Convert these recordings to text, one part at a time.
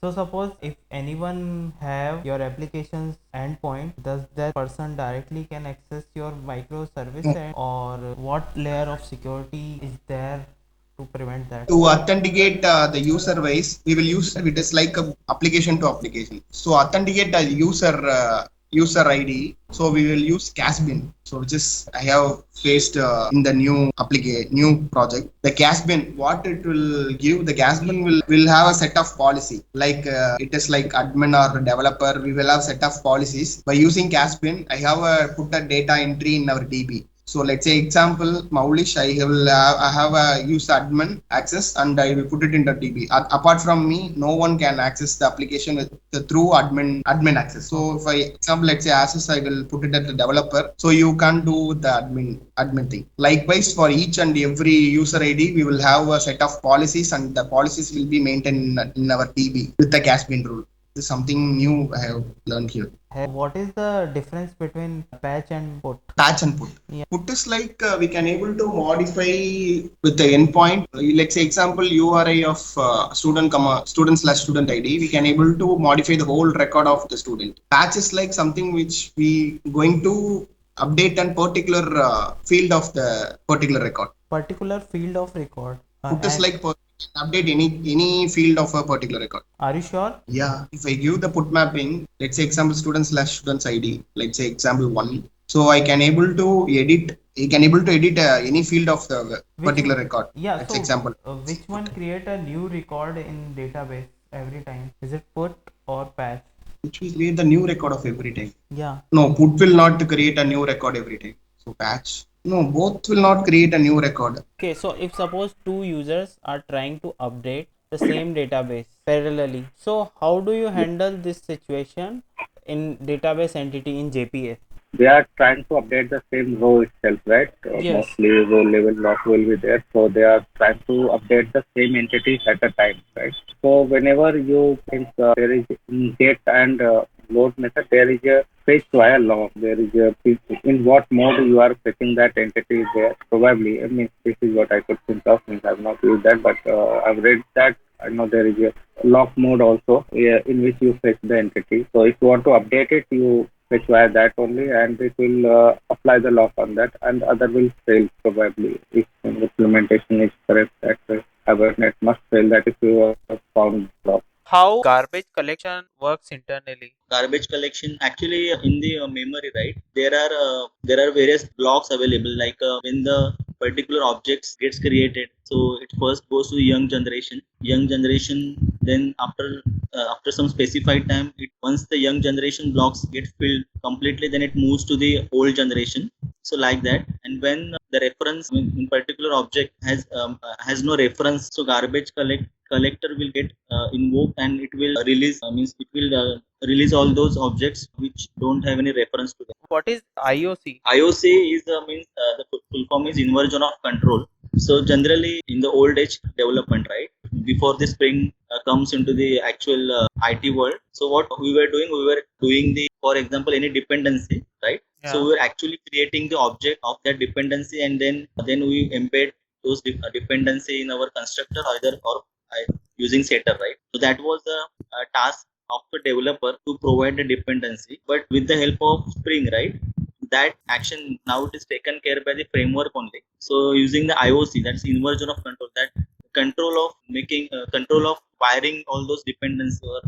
So suppose if anyone have your application's endpoint, does that person directly can access your microservice or what layer of security is there to prevent that? To authenticate the user wise, we will use it is like a application to application. So authenticate the user ID. So we will use Caspin. So which is I have faced in the new application, new project. The Caspin, what it will give, the Caspin will have a set of policy. Like it is like admin or developer. We will have set of policies by using Caspin. I have put a data entry in our DB. So let's say example, Maulish, I have a use admin access and I will put it into DB. Apart from me, no one can access the application through admin access. So if I example, let's say access, I will put it as a developer. So you can't do the admin thing. Likewise, for each and every user ID, we will have a set of policies and the policies will be maintained in our DB with the Caspin rule. This is something new I have learned here. What is the difference between patch and put? Patch and put. Yeah. Put is like we can able to modify with the endpoint. Let's say example URI of student/student ID. We can able to modify the whole record of the student. Patch is like something which we going to update a particular field of the particular record. Particular field of record. Put is like update any field of a particular record. Are you sure? Yeah. If I give the put mapping, let's say example student/students ID, let's say example 1. So I can able to edit. You can able to edit any field of the particular record. Yeah. That's so example. Which one create a new record in database every time? Is it put or patch? Which will create the new record of every time. Yeah. No, put will not create a new record every time. So patch. No, both will not create a new record. Okay, so if suppose two users are trying to update the same database parallelly, so how do you handle this situation in database entity in JPA? They are trying to update the same row itself, right? Yes. Mostly row level lock will be there. So they are trying to update the same entities at a time, right? So whenever you think there is get and load method, there is a fetch via log. There is a in what mode you are fetching that entity there. Probably, I mean, this is what I could think of. I have not used that, but I've read that. I know there is a lock mode also in which you fetch the entity. So if you want to update it, you fetch via that only, and it will apply the lock on that, and other will fail probably if implementation is correct. That Hibernate must fail that if you have found lock. How garbage collection works internally? Garbage collection actually in the memory, right? There are various blocks available. Like when the particular objects gets created, so it first goes to young generation. Then after some specified time, once the young generation blocks get filled completely, then it moves to the old generation. So like that, and when the reference in particular object has no reference, so garbage collector will get invoked and it will release all those objects which don't have any reference to them. What is IOC? IOC is means the full form is inversion of control. So generally in the old age development, right, before the Spring comes into the actual IT world, so what we were doing the, for example, any dependency, right? Yeah. So we were actually creating the object of that dependency, and then we embed those dependency in our constructor either or using setter, right? So that was a task of the developer to provide the dependency, but with the help of Spring, right, that action now it is taken care by the framework only. So using the IOC, that's inversion of control, that control of making control of wiring all those dependencies or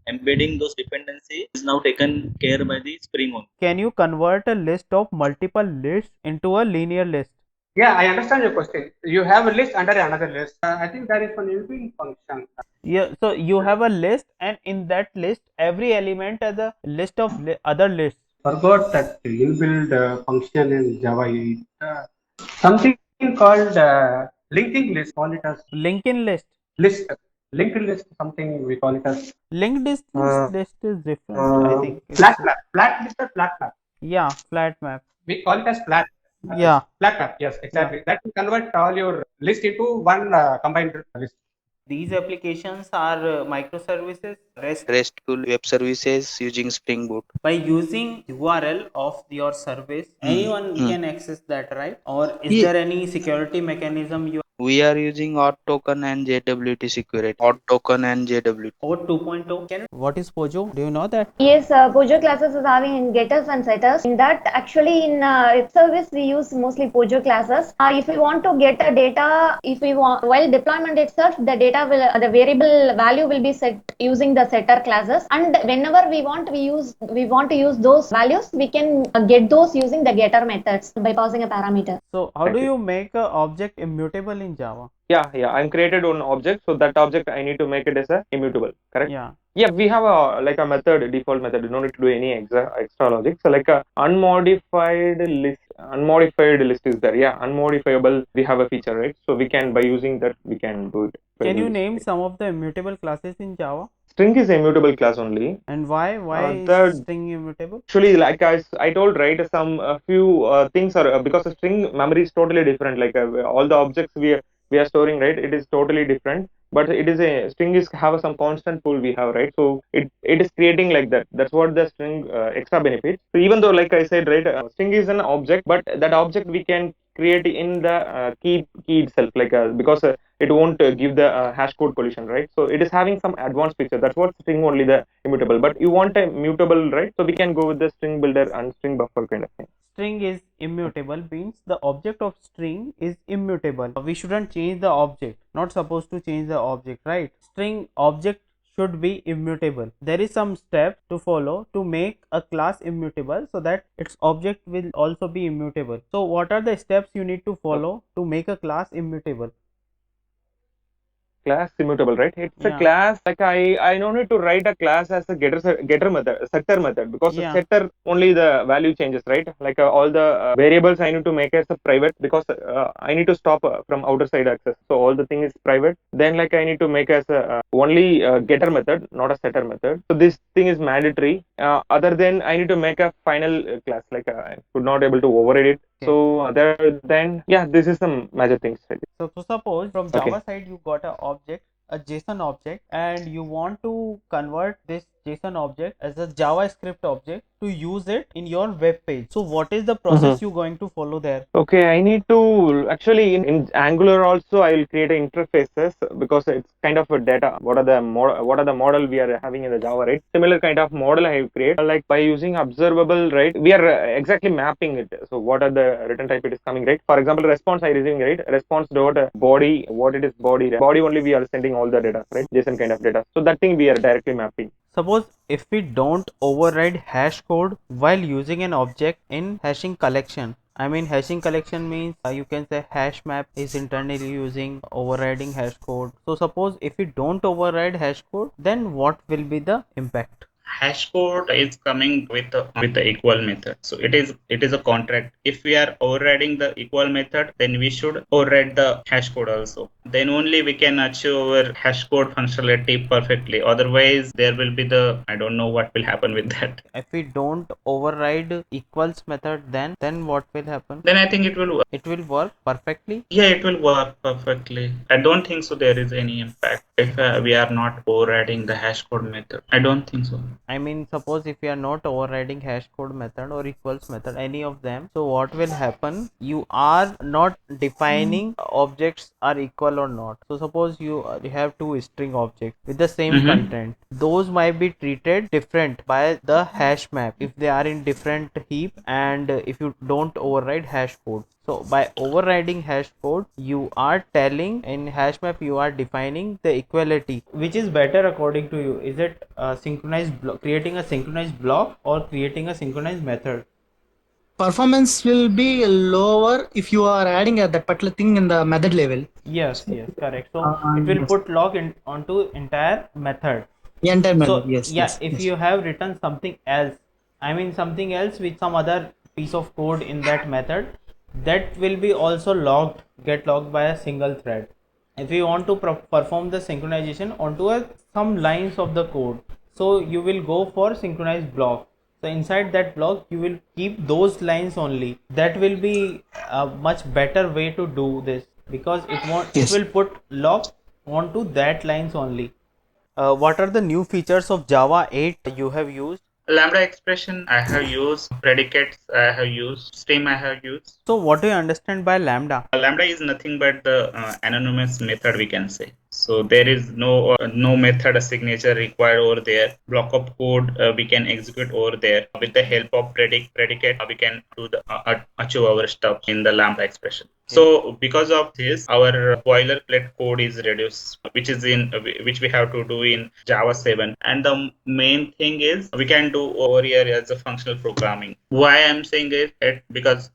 embedding those dependencies is now taken care by the Spring only. Can you convert a list of multiple lists into a linear list? Yeah, I understand your question. You have a list under another list. I think that is one inbuilt function. Yeah, so you have a list, and in that list, every element has a list of other lists. Forgot that inbuilt function in Java. Something called linking list. Call it as Linking list. list. Linked list. Something we call it as Linked list is different. I think. Flat map. Flat list or flat map. Yeah, flat map. We call it as flat. Yeah. Flat map. Yes, exactly. That will convert all your list into one combined list. These applications are microservices, RESTful web services using Spring Boot. by using URL of your service. Anyone can access that, right? Or is there any security mechanism you We are using auth token and JWT security. Auth token and JWT. Code 2.0. What is POJO? Do you know that? Yes, POJO classes is having in getters and setters. In that, actually, in web service, we use mostly POJO classes. If we want to get a data, if we want while deployment itself, the data will the variable value will be set using the setter classes. And whenever we want to use those values, we can get those using the getter methods by passing a parameter. So how do you make an object immutable in Java? Yeah, I'm created one object, so that object I need to make it as a immutable, correct? Yeah. Yeah, we have a method, default method. You don't need to do any extra logic. So like a unmodified list is there. Yeah, unmodifiable. We have a feature, right? So we can, by using that, we can do it. Can you name some of the immutable classes in Java? String is a immutable class only. And why? Why is string immutable? Actually, like I told, right, a few things are because the string memory is totally different. Like all the objects we are storing, right, it is totally different, but it is a string is have some constant pool we have, right? So it is creating like that. That's what the string extra benefit. So even though, like I said, right, string is an object, but that object we can create in the key itself, like because it won't give the hash code collision, right? So it is having some advanced feature. That's what string only the immutable, but you want a mutable, right? So we can go with the string builder and string buffer kind of thing. String is immutable means the object of string is immutable. We shouldn't change the object, not supposed to change the object, right? String object should be immutable. There is some steps to follow to make a class immutable so that its object will also be immutable. So what are the steps you need to follow to make a class immutable? Class immutable, right? It's a class, like I don't need to write a class as a getter method, setter method, because the setter only the value changes, right? Like all the variables I need to make as a private, because I need to stop from outer side access. So all the thing is private. Then like I need to make as a only getter method, not a setter method. So this thing is mandatory. Other than I need to make a final class, like I could not able to override it. So other than, yeah, this is some major things. So suppose from Java side you got a object, a JSON object, and you want to convert this JSON object as a JavaScript object to use it in your web page. So what is the process you going to follow there? Okay, I need to actually in Angular also I will create interfaces, because it's kind of a data. What are the model we are having in the Java, right? Similar kind of model I have created, like by using observable, right? We are exactly mapping it. So what are the return type it is coming, right? For example, response I receiving, right? Response dot body, what it is body, right? Body only we are sending all the data, right? JSON kind of data. So that thing we are directly mapping. Suppose if we don't override hash code while using an object in hashing collection. I mean, hashing collection means you can say hash map is internally using overriding hash code. So suppose if we don't override hash code, then what will be the impact? Hash code is coming with the equal method. So it is a contract. If we are overriding the equal method, then we should override the hash code also. Then only we can achieve our hash code functionality perfectly. Otherwise, there will be I don't know what will happen with that. If we don't override equals method, then what will happen? Then I think it will work. It will work perfectly? Yeah, it will work perfectly. I don't think so there is any impact if we are not overriding the hash code method. I don't think so. I mean, suppose if you are not overriding hash code method or equals method, any of them, so what will happen? You are not defining objects are equal or not. So suppose you have two string objects with the same content. Those might be treated different by the hash map if they are in different heap, and if you don't override hash code. So by overriding hash code, you are telling in hash map you are defining the equality. Which is better according to you? Is it creating a synchronized block or creating a synchronized method? Performance will be lower if you are adding that particular thing in the method level. Yes, correct. So it will put lock onto entire method. Entire method, so, yes. If you have written something else, I mean something else with some other piece of code in that method, that will be also get logged by a single thread. If you want to perform the synchronization onto some lines of the code, so you will go for synchronized block. So inside that block you will keep those lines only. That will be a much better way to do this, because it will put lock onto that lines only. What are the new features of Java 8 you have used? Lambda expression I have used, predicates I have used, stream I have used. So what do you understand by lambda? Lambda is nothing but the anonymous method, we can say. So there is no method signature required over there. Block of code we can execute over there with the help of predicate. We can do the achieve our stuff in the Lambda expression. So because of this, our boilerplate code is reduced, which we have to do in Java 7. And the main thing is we can do over here as a functional programming. Why I'm saying it because